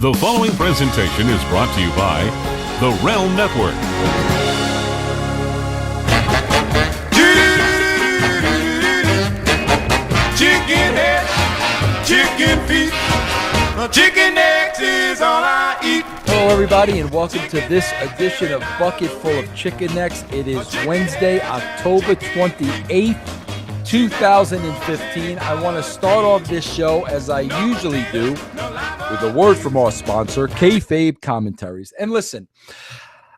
The following presentation is brought to you by the Realm Network. Chicken head, chicken feet, chicken necks is all I eat. Hello, everybody, and welcome to this edition of Bucket Full of Chicken Necks. It is Wednesday, October 28th. 2015. I want to start off this show, as I usually do, with a word from our sponsor, Kayfabe Commentaries. And listen,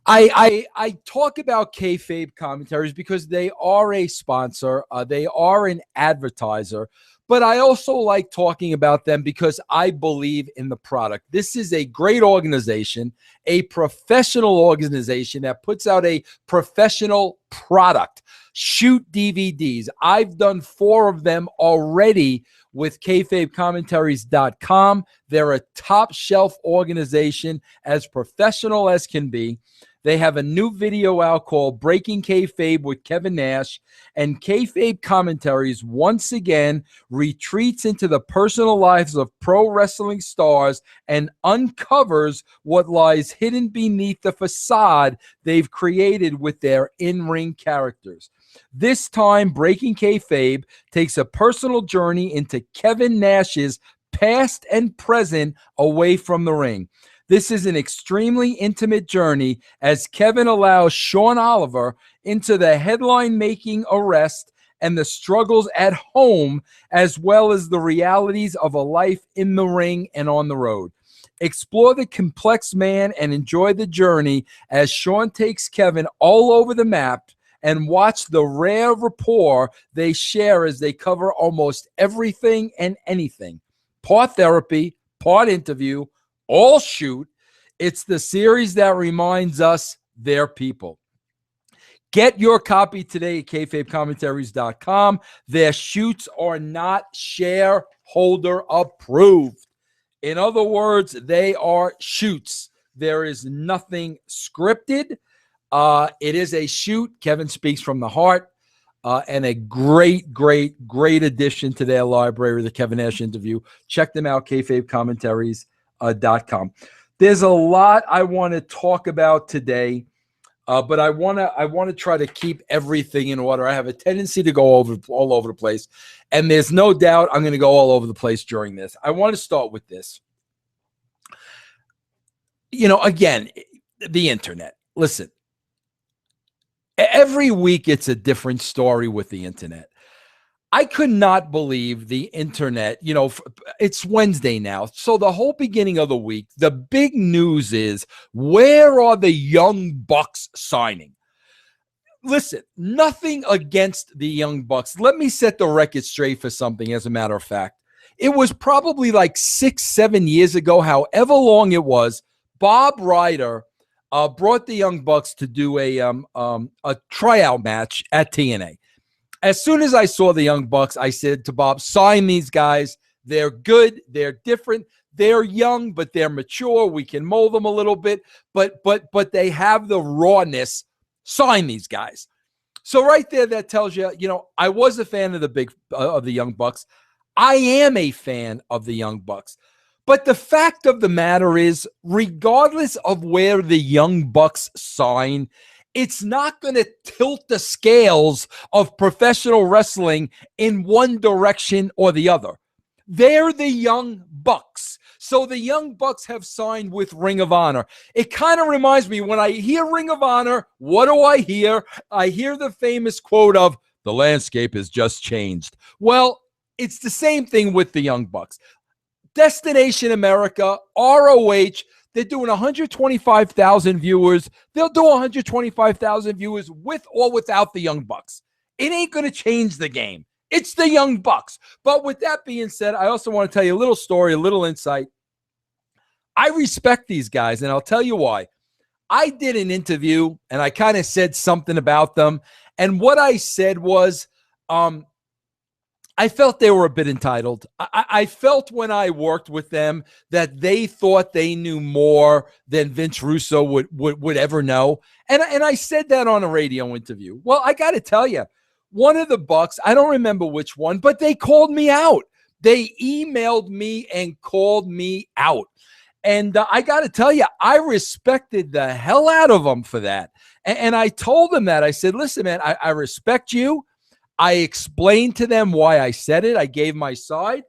I talk about Kayfabe Commentaries because they are a sponsor, they are an advertiser, but I also like talking about them because I believe in the product. This is a great organization, a professional organization that puts out a professional product. Shoot DVDs. I've done 4 of them already with kayfabecommentaries.com. They're a top shelf organization, as professional as can be. They have a new video out called Breaking Kayfabe with Kevin Nash, and Kayfabe Commentaries once again retreats into the personal lives of pro wrestling stars and uncovers what lies hidden beneath the facade they've created with their in-ring characters. This time, Breaking Kayfabe takes a personal journey into Kevin Nash's past and present away from the ring. This is an extremely intimate journey as Kevin allows Sean Oliver into the headline-making arrest and the struggles at home, as well as the realities of a life in the ring and on the road. Explore the complex man and enjoy the journey as Sean takes Kevin all over the map, and watch the rare rapport they share as they cover almost everything and anything. Part therapy, part interview, all shoot. It's the series that reminds us they're people. Get your copy today at kayfabecommentaries.com. Their shoots are not shareholder approved. In other words, they are shoots. There is nothing scripted. It is a shoot. Kevin speaks from the heart, and a great addition to their library, the Kevin Nash interview. Check them out, kayfabecommentaries.com. There's a lot I want to talk about today, but I want to try to keep everything in order. I have a tendency to go all over the place, and there's no doubt I'm going to go all over the place during this. I want to start with this. Again, the internet. Listen. Every week, it's a different story with the internet. I could not believe the internet. It's Wednesday now. So the whole beginning of the week, the big news is, where are the Young Bucks signing? Listen, nothing against the Young Bucks. Let me set the record straight for something, as a matter of fact. It was probably like 6-7 years ago, however long it was, Bob Ryder brought the Young Bucks to do a tryout match at TNA. As soon as I saw the Young Bucks, I said to Bob, sign these guys. They're good. They're different. They're young, but they're mature. We can mold them a little bit, but they have the rawness. Sign these guys. So right there, that tells you, I was a fan of the Young Bucks. I am a fan of the Young Bucks. But the fact of the matter is, regardless of where the Young Bucks sign, it's not going to tilt the scales of professional wrestling in one direction or the other. They're the Young Bucks. So the Young Bucks have signed with Ring of Honor. It kind of reminds me, when I hear Ring of Honor, what do I hear? I hear the famous quote of, the landscape has just changed. Well, it's the same thing with the Young Bucks. Destination America, ROH, they're doing 125,000 viewers. They'll do 125,000 viewers with or without the Young Bucks. It ain't going to change the game. It's the Young Bucks. But with that being said, I also want to tell you a little story, a little insight. I respect these guys, and I'll tell you why. I did an interview, and I kind of said something about them. And what I said was, I felt they were a bit entitled. I felt when I worked with them that they thought they knew more than Vince Russo would ever know. And I said that on a radio interview. Well, I got to tell you, one of the Bucks, I don't remember which one, but they called me out. They emailed me and called me out. And I got to tell you, I respected the hell out of them for that. And I told them that. I said, listen, man, I respect you. I explained to them why I said it. I gave my side.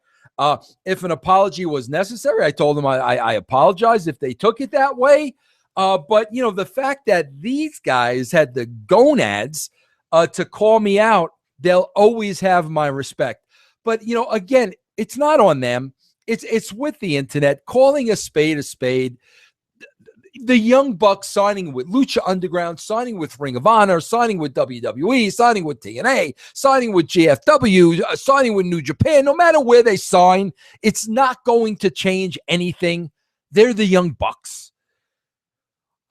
If an apology was necessary, I told them I apologize if they took it that way. But, the fact that these guys had the gonads to call me out, they'll always have my respect. But, again, it's not on them. It's with the internet, calling a spade a spade. The Young Bucks signing with Lucha Underground, signing with Ring of Honor, signing with WWE, signing with TNA, signing with GFW, signing with New Japan. No matter where they sign, it's not going to change anything. They're the Young Bucks.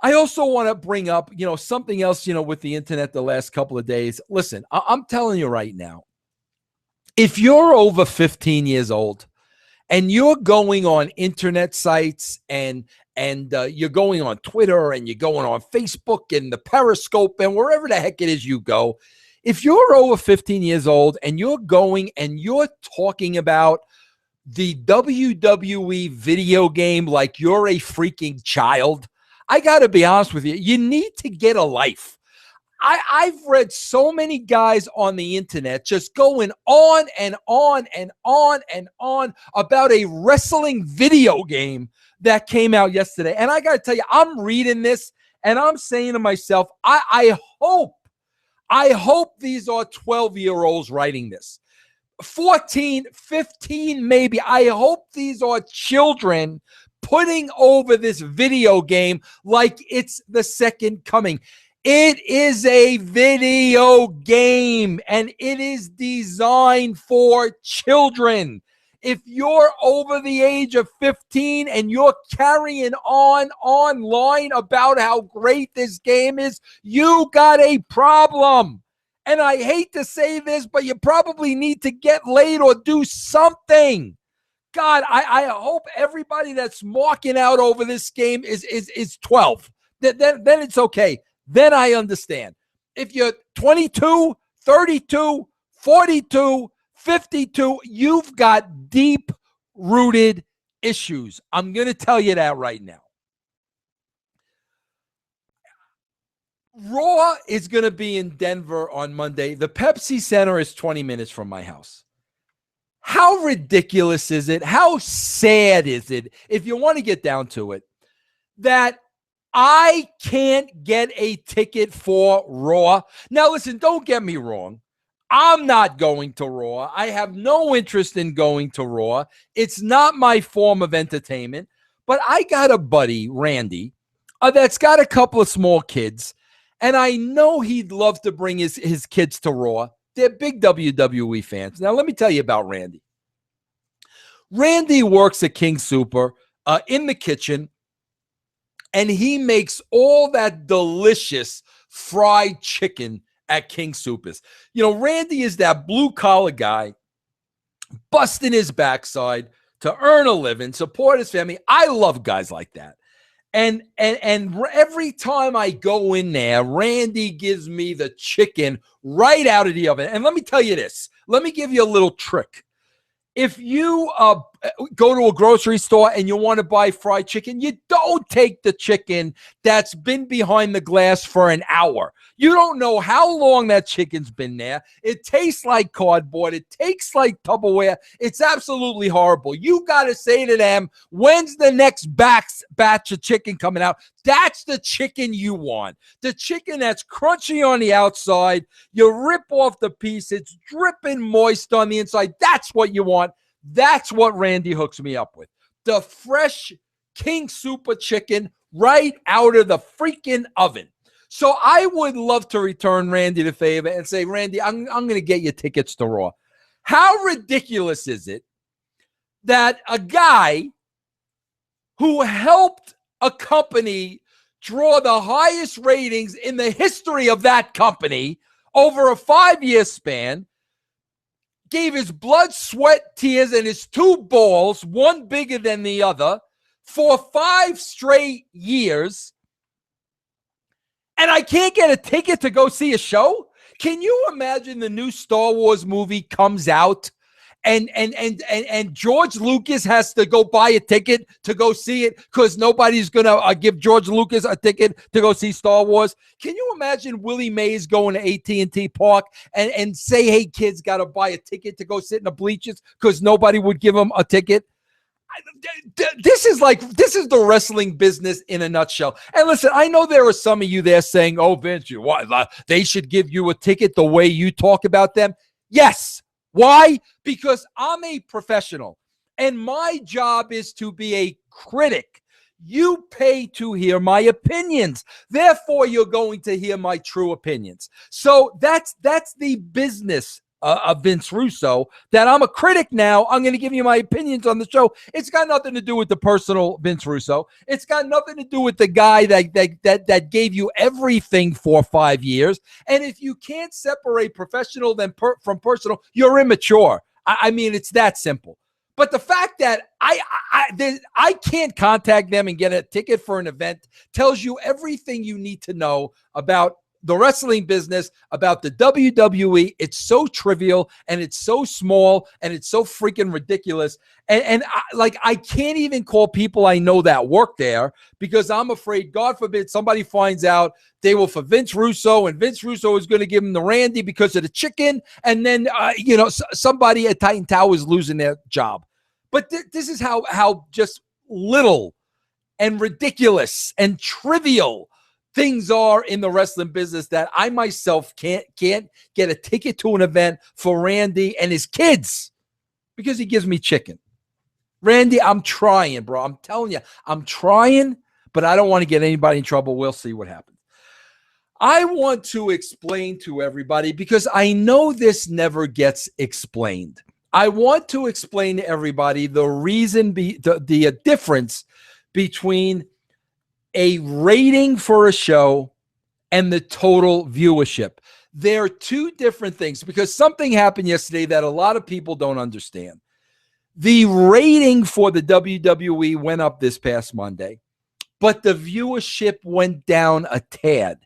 I also want to bring up, something else, with the internet the last couple of days. Listen, I'm telling you right now, if you're over 15 years old, and you're going on internet sites and you're going on Twitter and you're going on Facebook and the Periscope and wherever the heck it is you go, if you're over 15 years old and you're going and you're talking about the WWE video game like you're a freaking child, I got to be honest with you, you need to get a life. I've read so many guys on the internet just going on and on and on and on about a wrestling video game that came out yesterday. And I got to tell you, I'm reading this and I'm saying to myself, I hope these are 12-year-olds writing this. 14, 15, maybe. I hope these are children putting over this video game like it's the second coming. It is a video game, and it is designed for children. If you're over the age of 15 and you're carrying on online about how great this game is, you got a problem. And I hate to say this, but you probably need to get laid or do something. God, I hope everybody that's marking out over this game is 12. Then it's okay. Then I understand. If you're 22, 32, 42, 52, you've got deep-rooted issues. I'm going to tell you that right now. Raw is going to be in Denver on Monday. The Pepsi Center is 20 minutes from my house. How ridiculous is it? How sad is it, if you want to get down to it, that I can't get a ticket for Raw? Now, listen, don't get me wrong. I'm not going to Raw. I have no interest in going to Raw. It's not my form of entertainment. But I got a buddy, Randy, that's got a couple of small kids, and I know he'd love to bring his kids to Raw. They're big WWE fans. Now, let me tell you about Randy. Randy works at King Super in the kitchen, and he makes all that delicious fried chicken at King Super's. Randy is that blue-collar guy busting his backside to earn a living, support his family. I love guys like that. And every time I go in there, Randy gives me the chicken right out of the oven. And let me tell you this. Let me give you a little trick. If you go to a grocery store and you want to buy fried chicken, you don't take the chicken that's been behind the glass for an hour. You don't know how long that chicken's been there. It tastes like cardboard. It tastes like Tupperware. It's absolutely horrible. You got to say to them, when's the next batch of chicken coming out? That's the chicken you want. The chicken that's crunchy on the outside. You rip off the piece. It's dripping moist on the inside. That's what you want. That's what Randy hooks me up with. The fresh King Super chicken right out of the freaking oven. So I would love to return Randy the favor and say, Randy, I'm going to get you tickets to Raw. How ridiculous is it that a guy who helped a company draw the highest ratings in the history of that company over a 5-year span, gave his blood, sweat, tears, and his two balls, one bigger than the other, for 5 straight years, and I can't get a ticket to go see a show? Can you imagine the new Star Wars movie comes out and George Lucas has to go buy a ticket to go see it because nobody's gonna give George Lucas a ticket to go see Star Wars. Can you imagine Willie Mays going to AT&T Park and say, "Hey, kids, got to buy a ticket to go sit in the bleachers," because nobody would give them a ticket? This is the wrestling business in a nutshell. And listen, I know there are some of you there saying, "Oh, Vince, they should give you a ticket the way you talk about them." Yes. Why? Because I'm a professional and my job is to be a critic. You pay to hear my opinions. Therefore, you're going to hear my true opinions. So that's the business of Vince Russo, that I'm a critic now. I'm going to give you my opinions on the show. It's got nothing to do with the personal Vince Russo. It's got nothing to do with the guy that gave you everything for 5 years. And if you can't separate professional from personal, you're immature. I mean, it's that simple. But the fact that I can't contact them and get a ticket for an event tells you everything you need to know about the wrestling business, about the WWE. It's so trivial and it's so small and it's so freaking ridiculous. And I can't even call people I know that work there because I'm afraid, God forbid, somebody finds out they were for Vince Russo and Vince Russo is going to give them the Randy because of the chicken. And then, somebody at Titan Tower is losing their job. But this is how just little and ridiculous and trivial things are in the wrestling business, that I myself can't get a ticket to an event for Randy and his kids because he gives me chicken. Randy, I'm trying, bro. I'm telling you, I'm trying, but I don't want to get anybody in trouble. We'll see what happens. I want to explain to everybody, because I know this never gets explained. I want to explain to everybody the reason, the difference between a rating for a show and the total viewership. They're two different things, because something happened yesterday that a lot of people don't understand. The rating for the WWE went up this past Monday, but the viewership went down a tad.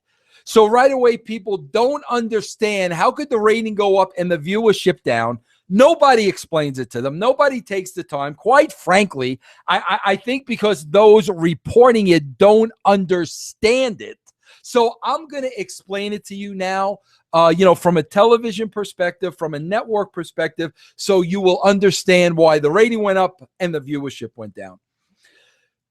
So right away, people don't understand, how could the rating go up and the viewership down? Nobody explains it to them. Nobody takes the time. Quite frankly, I think because those reporting it don't understand it. So I'm going to explain it to you now, from a television perspective, from a network perspective, so you will understand why the rating went up and the viewership went down.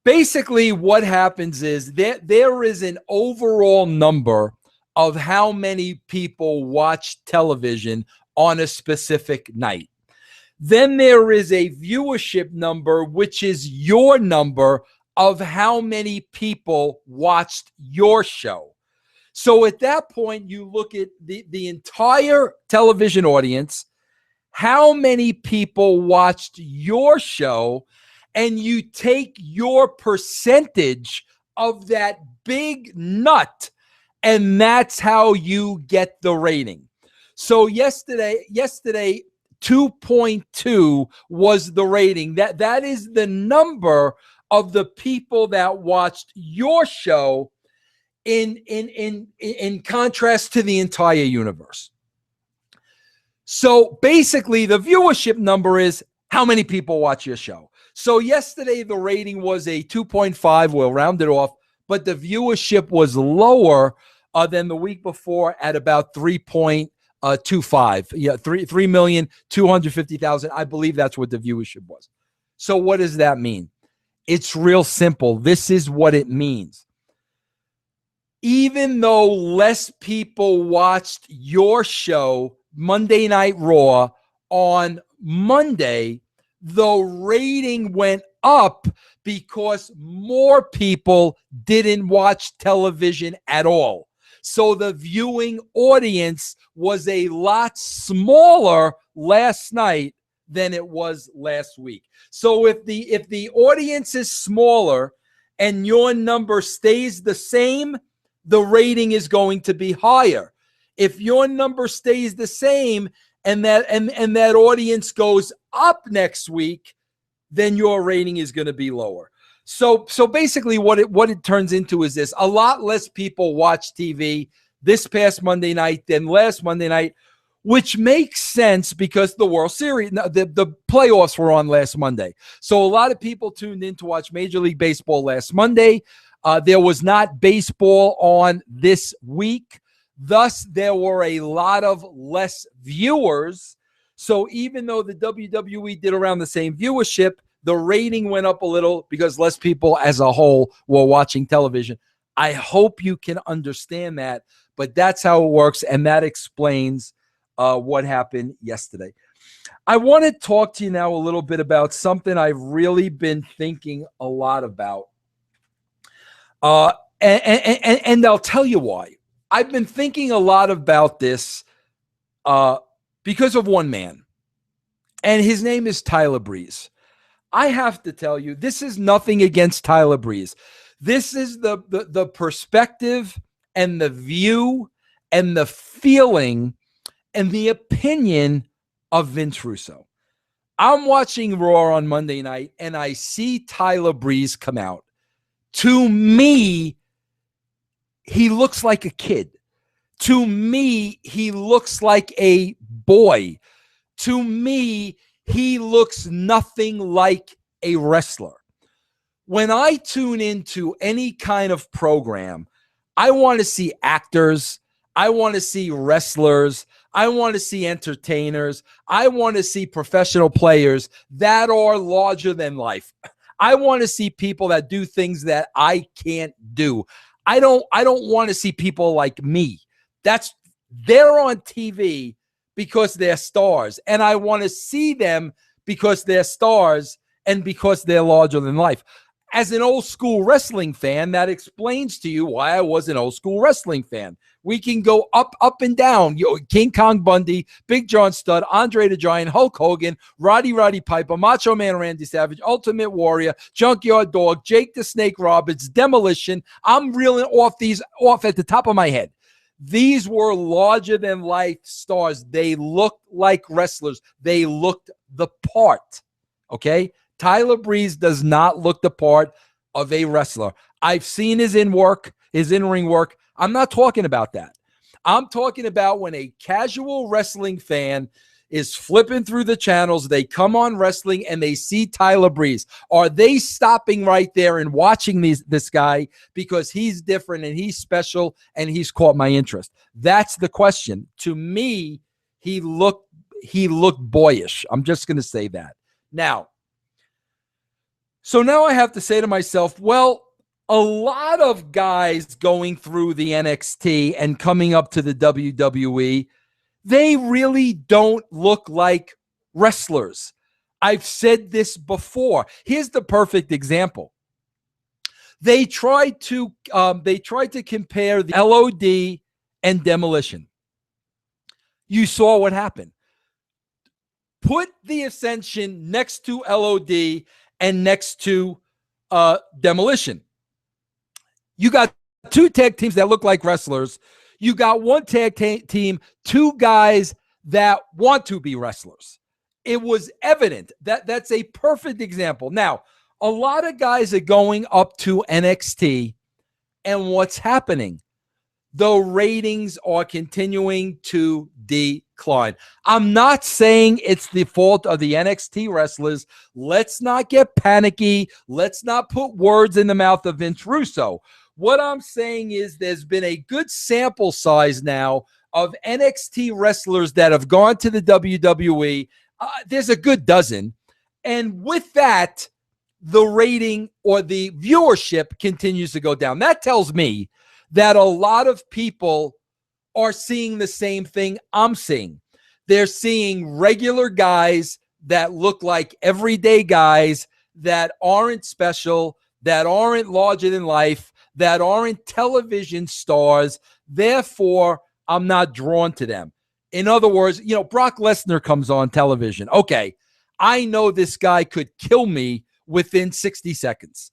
Basically, what happens is that there is an overall number of how many people watch television on a specific night. Then there is a viewership number, which is your number of how many people watched your show. So at that point, you look at the entire television audience, how many people watched your show, and you take your percentage of that big nut, and that's how you get the rating. So yesterday 2.2 was the rating. That is the number of the people that watched your show in contrast to the entire universe. So basically, the viewership number is how many people watch your show. So yesterday, the rating was a 2.5. We'll round it off, but the viewership was lower than the week before at about 3.25. 3,250,000. I believe that's what the viewership was. So what does that mean? It's real simple. This is what it means. Even though less people watched your show, Monday Night Raw, on Monday, the rating went up because more people didn't watch television at all. So the viewing audience was a lot smaller last night than it was last week. So if the audience is smaller and your number stays the same, the rating is going to be higher. If your number stays the same and that audience goes up next week, then your rating is going to be lower. So basically what it turns into is this: a lot less people watch TV this past Monday night than last Monday night, which makes sense because the World Series, the playoffs were on last Monday. So a lot of people tuned in to watch Major League Baseball last Monday. There was not baseball on this week. Thus, there were a lot of less viewers. So even though the WWE did around the same viewership, the rating went up a little because less people as a whole were watching television. I hope you can understand that, but that's how it works, and that explains what happened yesterday. I want to talk to you now a little bit about something I've really been thinking a lot about. And I'll tell you why. I've been thinking a lot about this because of one man, and his name is Tyler Breeze. I have to tell you, this is nothing against Tyler Breeze. This is the perspective and the view and the feeling and the opinion of Vince Russo. I'm watching Raw on Monday night, and I see Tyler Breeze come out. To me, he looks like a kid. To me, he looks like a boy. To me, he looks nothing like a wrestler. When I tune into any kind of program, I want to see actors. I want to see wrestlers. I want to see entertainers. I want to see professional players that are larger than life. I want to see people that do things that I can't do. I don't want to see people like me. They're on TV because they're stars, and I want to see them because they're stars and because they're larger than life. As an old school wrestling fan, that explains to you why I was an old school wrestling fan. We can go up and down. King Kong Bundy, Big John Studd, Andre the Giant, Hulk Hogan, Roddy Piper, Macho Man Randy Savage, Ultimate Warrior, Junkyard Dog, Jake the Snake Roberts, Demolition. I'm reeling these off at the top of my head. These were larger than life stars. They looked like wrestlers. They looked the part. Okay? Tyler Breeze does not look the part of a wrestler. I've seen his in-ring work. I'm not talking about that. I'm talking about when a casual wrestling fan is flipping through the channels, they come on wrestling and they see Tyler Breeze. Are they stopping right there and watching this guy because he's different and he's special and he's caught my interest? That's the question. To me, he looked boyish. I'm just going to say that. Now I have to say to myself, well, a lot of guys going through the NXT and coming up to the WWE, they really don't look like wrestlers. I've said this before. Here's the perfect example. They tried to compare the LOD and Demolition. You saw what happened. Put the Ascension next to LOD and next to Demolition. You got two tag teams that look like wrestlers. You got one tag team, two guys that want to be wrestlers. It was evident. That's a perfect example. Now, a lot of guys are going up to NXT, and what's happening? The ratings are continuing to decline. I'm not saying it's the fault of the NXT wrestlers. Let's not get panicky. Let's not put words in the mouth of Vince Russo. What I'm saying is there's been a good sample size now of NXT wrestlers that have gone to the WWE. There's a good dozen. And with that, the rating or the viewership continues to go down. That tells me that a lot of people are seeing the same thing I'm seeing. They're seeing regular guys that look like everyday guys that aren't special, that aren't larger than life, that aren't television stars. Therefore, I'm not drawn to them. In other words, Brock Lesnar comes on television. Okay, I know this guy could kill me within 60 seconds.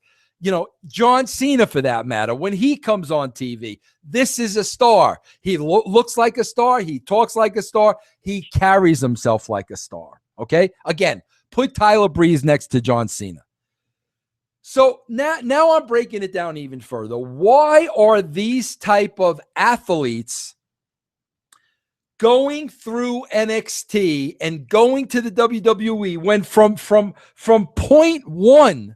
John Cena, for that matter, when he comes on TV, this is a star. He looks like a star. He talks like a star. He carries himself like a star. Okay? Again, put Tyler Breeze next to John Cena. So now I'm breaking it down even further. Why are these type of athletes going through NXT and going to the WWE when from point one,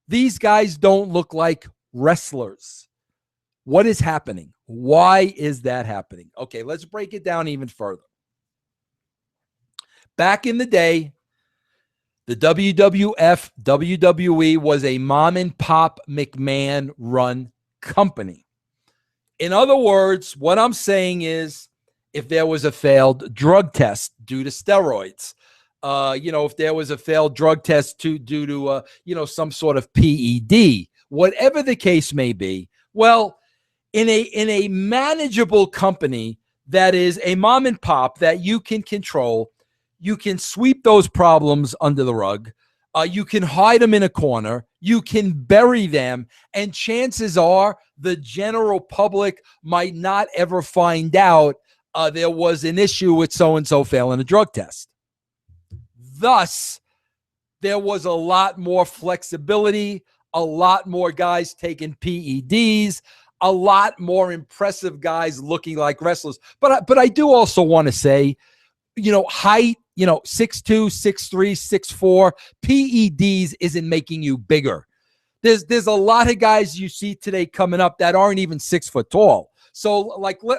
these guys don't look like wrestlers. What is happening? Why is that happening? Okay, let's break it down even further. Back in the day, the WWF, WWE was a mom and pop McMahon run company. In other words, what I'm saying is, if there was a failed drug test due to steroids, if there was a failed drug test due to some sort of PED, whatever the case may be, well, in a manageable company that is a mom and pop that you can control, you can sweep those problems under the rug. You can hide them in a corner. You can bury them. And chances are the general public might not ever find out there was an issue with so-and-so failing a drug test. Thus, there was a lot more flexibility, a lot more guys taking PEDs, a lot more impressive guys looking like wrestlers. But I do also want to say, height, 6'2", 6'3", 6'4", PEDs isn't making you bigger. There's a lot of guys you see today coming up that aren't even 6 foot tall. So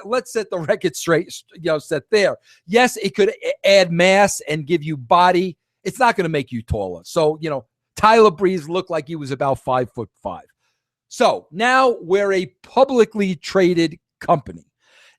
let's set the record straight, set there. Yes, it could add mass and give you body. It's not going to make you taller. So, Tyler Breeze looked like he was about 5'5". So now we're a publicly traded company.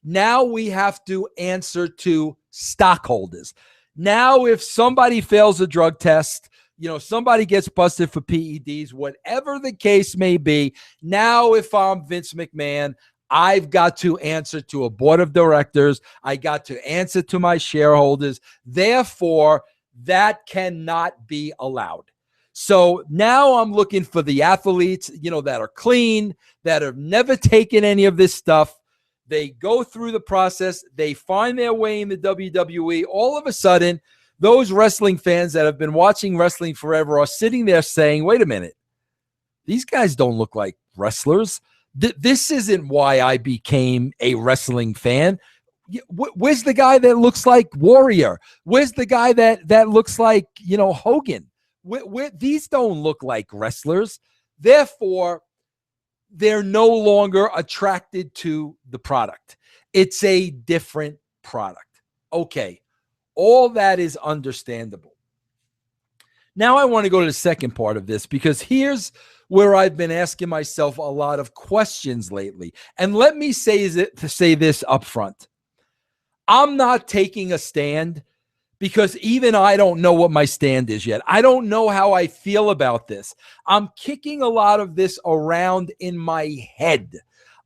Now we have to answer to stockholders. Now, if somebody fails a drug test, somebody gets busted for PEDs, whatever the case may be, now if I'm Vince McMahon, I've got to answer to a board of directors. I got to answer to my shareholders. Therefore, that cannot be allowed. So now I'm looking for the athletes, that are clean, that have never taken any of this stuff. They go through the process. They find their way in the WWE. All of a sudden, those wrestling fans that have been watching wrestling forever are sitting there saying, wait a minute, these guys don't look like wrestlers. This isn't why I became a wrestling fan. Where's the guy that looks like Warrior? Where's the guy that looks like, Hogan? These don't look like wrestlers. Therefore, they're no longer attracted to the product. It's a different product. Okay, all that is understandable. Now I want to go to the second part of this, because here's where I've been asking myself a lot of questions lately. And let me say this up front. I'm not taking a stand, because even I don't know what my stand is yet. I don't know how I feel about this. I'm kicking a lot of this around in my head,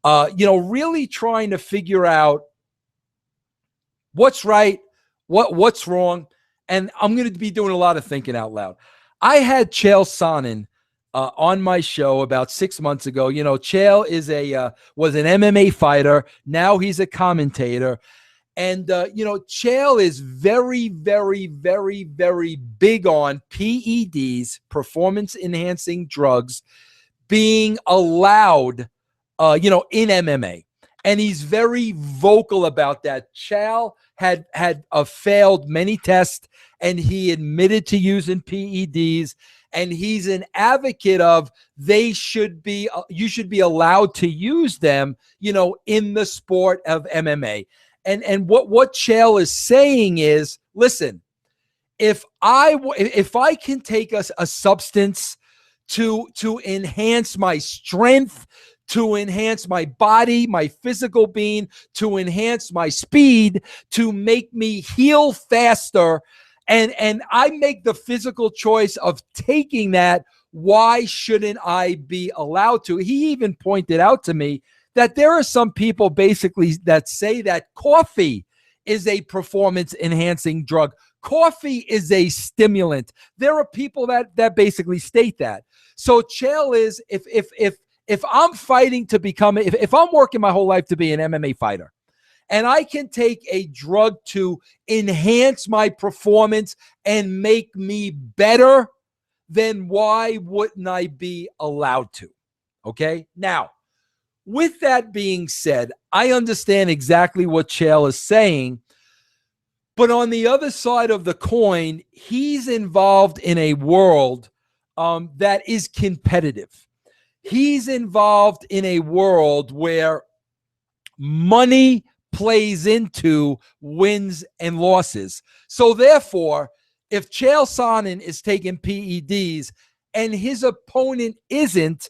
really trying to figure out what's right, what's wrong, and I'm going to be doing a lot of thinking out loud. I had Chael Sonnen on my show about 6 months ago. Chael was an MMA fighter. Now he's a commentator. And, Chael is very, very, very, very big on PEDs, performance-enhancing drugs, being allowed, in MMA. And he's very vocal about that. Chael had failed many tests, and he admitted to using PEDs. And he's an advocate of you should be allowed to use them, in the sport of MMA. And what Chael is saying is, listen, if I can take a substance to enhance my strength, to enhance my body, my physical being, to enhance my speed, to make me heal faster, and I make the physical choice of taking that, why shouldn't I be allowed to? He even pointed out to me that there are some people basically that say that coffee is a performance-enhancing drug. Coffee is a stimulant. There are people that basically state that. So Chael is, if I'm fighting to become, if I'm working my whole life to be an MMA fighter, and I can take a drug to enhance my performance and make me better, then why wouldn't I be allowed to? Okay? Now, with that being said, I understand exactly what Chael is saying, But on the other side of the coin, he's involved in a world that is competitive. He's involved in a world where money plays into wins and losses. So therefore, if Chael Sonnen is taking PEDs and his opponent isn't,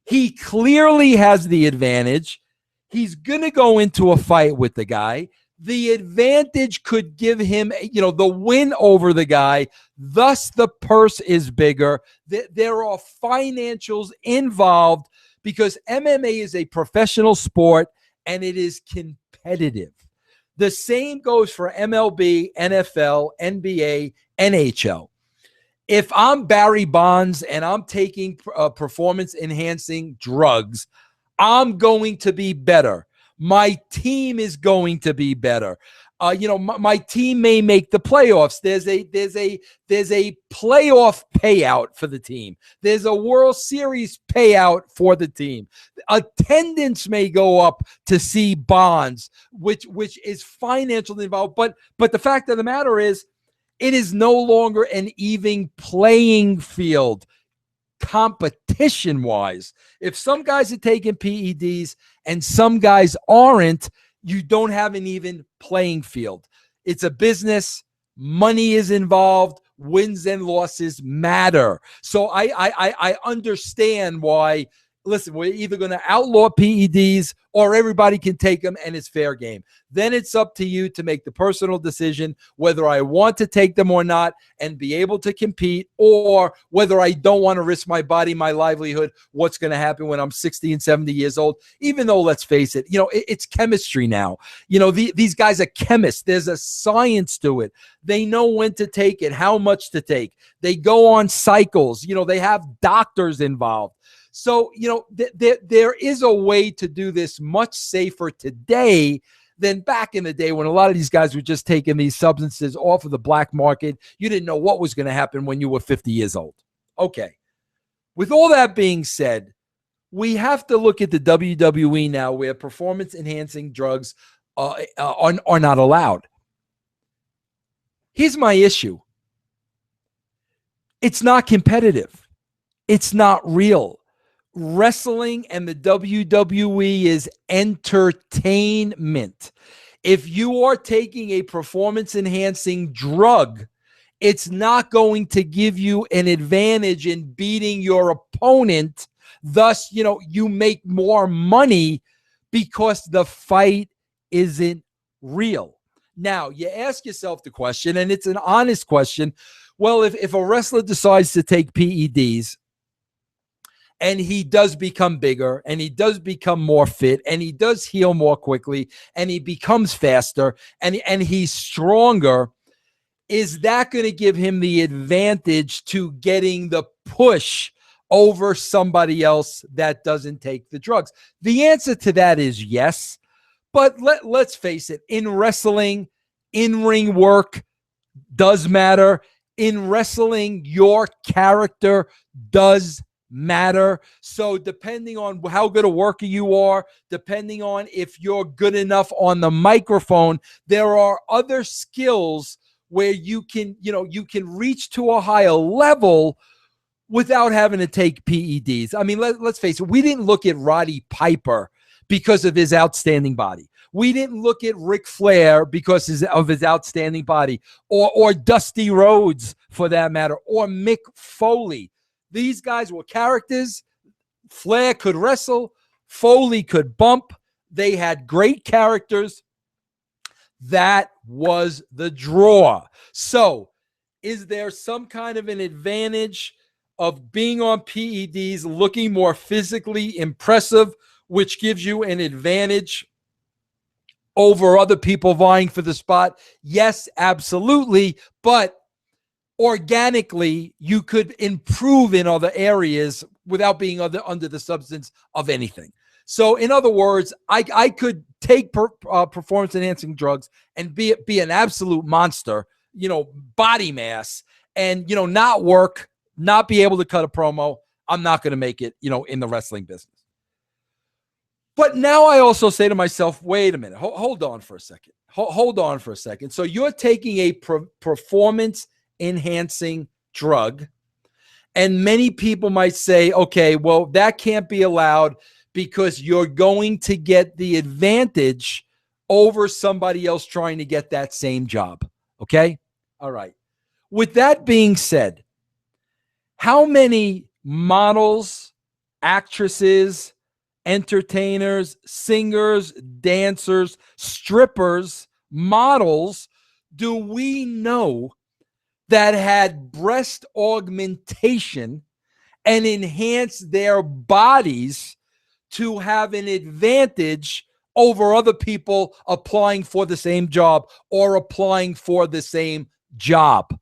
he clearly has the advantage. He's going to go into a fight with the guy. The advantage could give him, the win over the guy. Thus, the purse is bigger. There are financials involved because MMA is a professional sport and it is competitive. The same goes for MLB, NFL, NBA, NHL. If I'm Barry Bonds and I'm taking performance-enhancing drugs, I'm going to be better. My team is going to be better. My team may make the playoffs. There's a playoff payout for the team. There's a World Series payout for the team. Attendance may go up to see Bonds, which is financially involved. But the fact of the matter is, it is no longer an even playing field competition-wise. If some guys are taking PEDs and some guys aren't, you don't have an even playing field. It's a business. Money is involved. Wins and losses matter. So I understand why. Listen, we're either going to outlaw PEDs or everybody can take them and it's fair game. Then it's up to you to make the personal decision whether I want to take them or not and be able to compete, or whether I don't want to risk my body, my livelihood, what's going to happen when I'm 60 and 70 years old. Even though, let's face it, it's chemistry now. These guys are chemists. There's a science to it. They know when to take it, how much to take. They go on cycles. They have doctors involved. So, there is a way to do this much safer today than back in the day when a lot of these guys were just taking these substances off of the black market. You didn't know what was going to happen when you were 50 years old. Okay. With all that being said, we have to look at the WWE now where performance-enhancing drugs are not allowed. Here's my issue. It's not competitive. It's not real. Wrestling and the WWE is entertainment. If you are taking a performance-enhancing drug, it's not going to give you an advantage in beating your opponent. Thus, you make more money because the fight isn't real. Now, you ask yourself the question, and it's an honest question. Well, if a wrestler decides to take PEDs, and he does become bigger, and he does become more fit, and he does heal more quickly, and he becomes faster, and he's stronger, is that going to give him the advantage to getting the push over somebody else that doesn't take the drugs? The answer to that is yes. But let's face it, in wrestling, in-ring work does matter. In wrestling, your character does matter. So depending on how good a worker you are, depending on if you're good enough on the microphone, there are other skills where you can reach to a higher level without having to take PEDs. I mean, let's face it, we didn't look at Roddy Piper because of his outstanding body. We didn't look at Ric Flair because of his outstanding body, or Dusty Rhodes for that matter, or Mick Foley. These guys were characters. Flair could wrestle. Foley could bump. They had great characters. That was the draw. So, is there some kind of an advantage of being on PEDs, looking more physically impressive, which gives you an advantage over other people vying for the spot? Yes, absolutely. But organically, you could improve in other areas without being under the substance of anything. So, in other words, I could take performance-enhancing drugs and be an absolute monster, body mass, and not work, not be able to cut a promo. I'm not going to make it, in the wrestling business. But now I also say to myself, wait a minute, hold on for a second. Hold on for a second. So you're taking a performance enhancing drug, and many people might say, okay, well, that can't be allowed because you're going to get the advantage over somebody else trying to get that same job. Okay? All right. With that being said, how many models, actresses, entertainers, singers, dancers, strippers, models do we know that had breast augmentation and enhanced their bodies to have an advantage over other people applying for the same job or applying for the same job?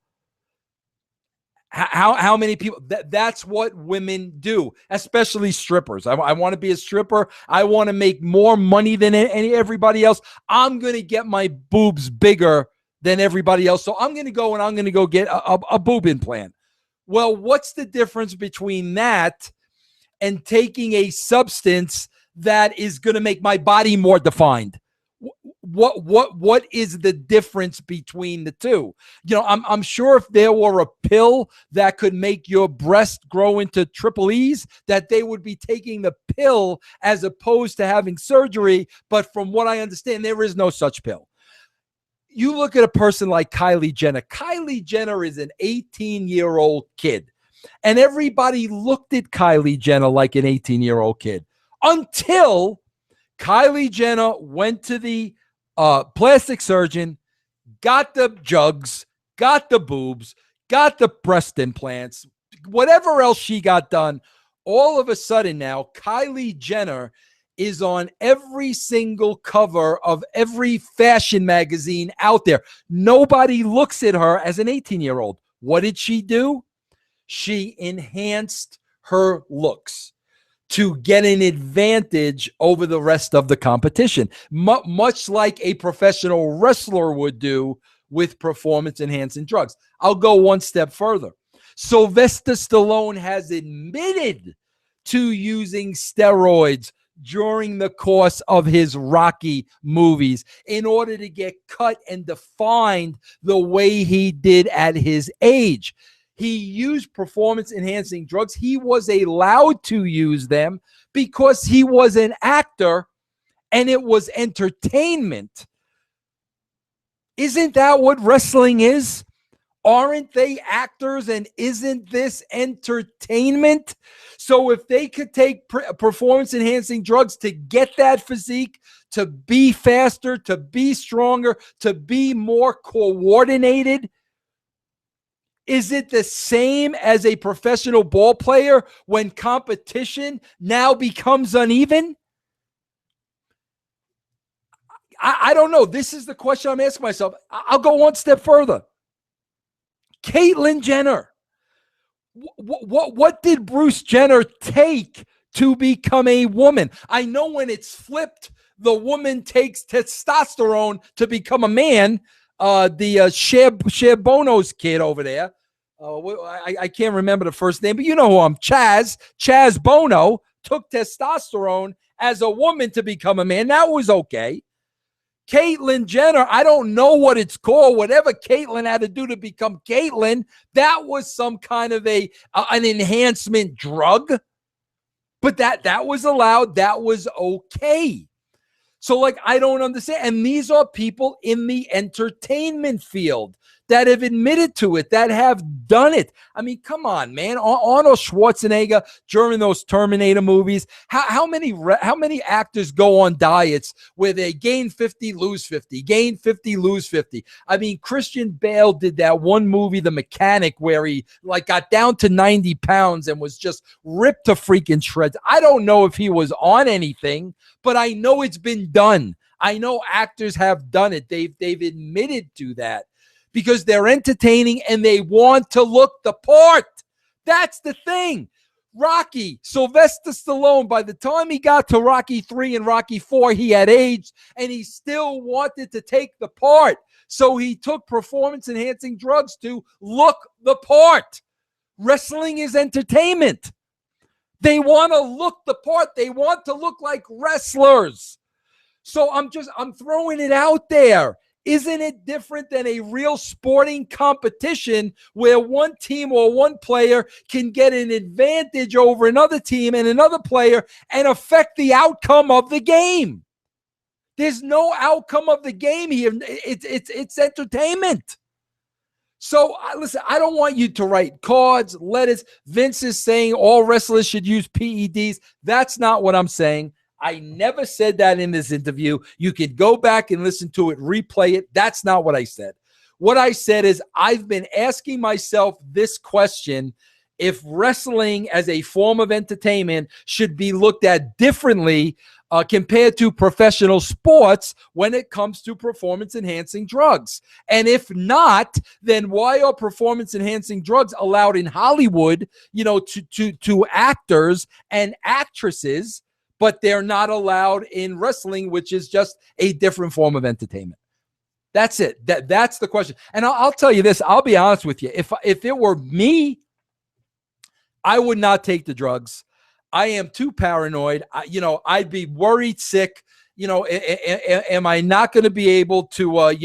How many people? That's what women do, especially strippers. I want to be a stripper. I want to make more money than everybody else. I'm going to get my boobs bigger than everybody else. So I'm going to go and I'm going to go get a boob implant. Well, what's the difference between that and taking a substance that is going to make my body more defined? What is the difference between the two? You know, I'm sure if there were a pill that could make your breast grow into triple E's, that they would be taking the pill as opposed to having surgery. But from what I understand, there is no such pill. You look at a person like Kylie Jenner. Kylie Jenner is an 18-year-old kid, and everybody looked at Kylie Jenner like an 18-year-old kid until Kylie Jenner went to the plastic surgeon, got the jugs, got the boobs, got the breast implants, whatever else she got done. All of a sudden now, Kylie Jenner is on every single cover of every fashion magazine out there. Nobody looks at her as an 18-year-old. What did she do? She enhanced her looks to get an advantage over the rest of the competition, much like a professional wrestler would do with performance-enhancing drugs. I'll go one step further. Sylvester Stallone has admitted to using steroids during the course of his Rocky movies in order to get cut and defined the way he did at his age. He used performance-enhancing drugs. He was allowed to use them because he was an actor and it was entertainment. Isn't that what wrestling is? Aren't they actors, and isn't this entertainment? So if they could take performance-enhancing drugs to get that physique, to be faster, to be stronger, to be more coordinated, is it the same as a professional ball player when competition now becomes uneven? I don't know. This is the question I'm asking myself. I'll go one step further. Caitlyn Jenner. What did Bruce Jenner take to become a woman? I know when it's flipped, the woman takes testosterone to become a man. The Cher Bono's kid over there. I can't remember the first name, but you know who I'm. Chaz Bono took testosterone as a woman to become a man. That was okay. Caitlyn Jenner, I don't know what it's called. Whatever Caitlyn had to do to become Caitlyn, that was some kind of an enhancement drug. But that was allowed. That was okay. So, I don't understand. And these are people in the entertainment field that have admitted to it, that have done it. I mean, come on, man. Arnold Schwarzenegger during those Terminator movies, how many actors go on diets where they gain 50, lose 50, gain 50, lose 50? I mean, Christian Bale did that one movie, The Mechanic, where he got down to 90 pounds and was just ripped to freaking shreds. I don't know if he was on anything, but I know it's been done. I know actors have done it. They've admitted to that, because they're entertaining and they want to look the part. That's the thing. Rocky, Sylvester Stallone, by the time he got to Rocky 3 and Rocky 4, he had aged and he still wanted to take the part. So he took performance-enhancing drugs to look the part. Wrestling is entertainment. They want to look the part. They want to look like wrestlers. So I'm throwing it out there. Isn't it different than a real sporting competition where one team or one player can get an advantage over another team and another player and affect the outcome of the game? There's no outcome of the game here. It's entertainment. So listen, I don't want you to write cards, letters. Vince is saying all wrestlers should use PEDs. That's not what I'm saying. I never said that in this interview. You could go back and listen to it, replay it. That's not what I said. What I said is I've been asking myself this question: if wrestling as a form of entertainment should be looked at differently compared to professional sports when it comes to performance-enhancing drugs. And if not, then why are performance-enhancing drugs allowed in Hollywood, to actors and actresses, but they're not allowed in wrestling, which is just a different form of entertainment? That's it. That's the question. And I'll tell you this. I'll be honest with you. If it were me, I would not take the drugs. I am too paranoid. I'd be worried sick. Am I not going to be able to,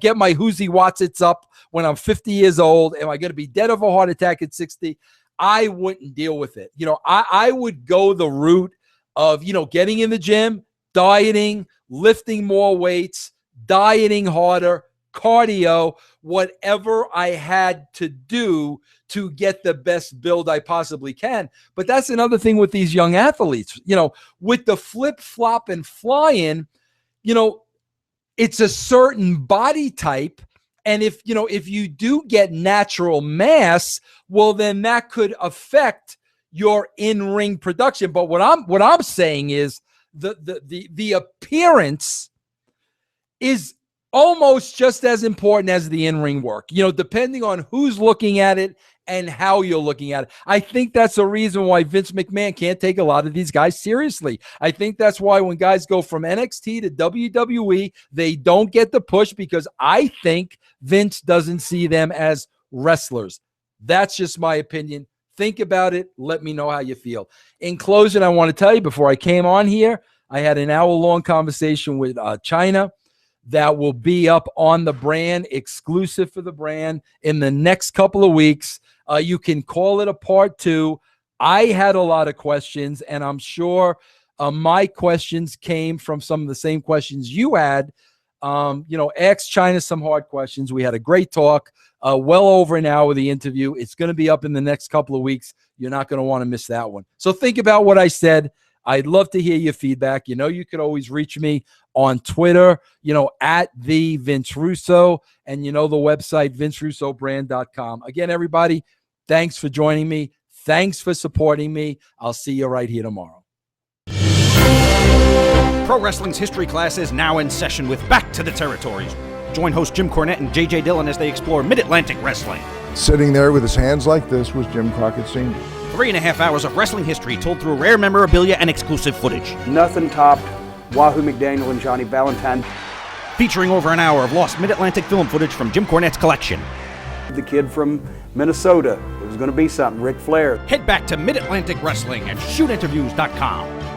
get my Whoozy Watsits up when I'm 50 years old? Am I going to be dead of a heart attack at 60? I wouldn't deal with it. I would go the route of, getting in the gym, dieting, lifting more weights, dieting harder, cardio, whatever I had to do to get the best build I possibly can. But that's another thing with these young athletes, with the flip flop and flying, it's a certain body type. And if you do get natural mass, well, then that could affect your in-ring production. But what I'm saying is the appearance is almost just as important as the in-ring work, depending on who's looking at it and how you're looking at it. I think that's the reason why Vince McMahon can't take a lot of these guys seriously. I think that's why when guys go from NXT to WWE, they don't get the push, because I think Vince doesn't see them as wrestlers. That's just my opinion. Think about it. Let me know how you feel. In closing, I want to tell you, before I came on here, I had an hour-long conversation with China that will be up on the brand, exclusive for the brand, in the next couple of weeks. You can call it a part 2. I had a lot of questions, and I'm sure my questions came from some of the same questions you had. Ask China some hard questions. We had a great talk, well over an hour of the interview. It's going to be up in the next couple of weeks. You're not going to want to miss that one. So think about what I said. I'd love to hear your feedback. You could always reach me on Twitter, at the Vince Russo, and the website, vincerussobrand.com. Again, everybody, thanks for joining me. Thanks for supporting me. I'll see you right here tomorrow. Pro Wrestling's history class is now in session with Back to the Territories. Join host Jim Cornette and J.J. Dillon as they explore Mid-Atlantic wrestling. Sitting there with his hands like this was Jim Crockett Sr. 3.5 hours of wrestling history told through rare memorabilia and exclusive footage. Nothing topped Wahoo McDaniel and Johnny Valentine. Featuring over an hour of lost Mid-Atlantic film footage from Jim Cornette's collection. The kid from Minnesota, it was going to be something, Ric Flair. Head back to Mid-Atlantic Wrestling at shootinterviews.com.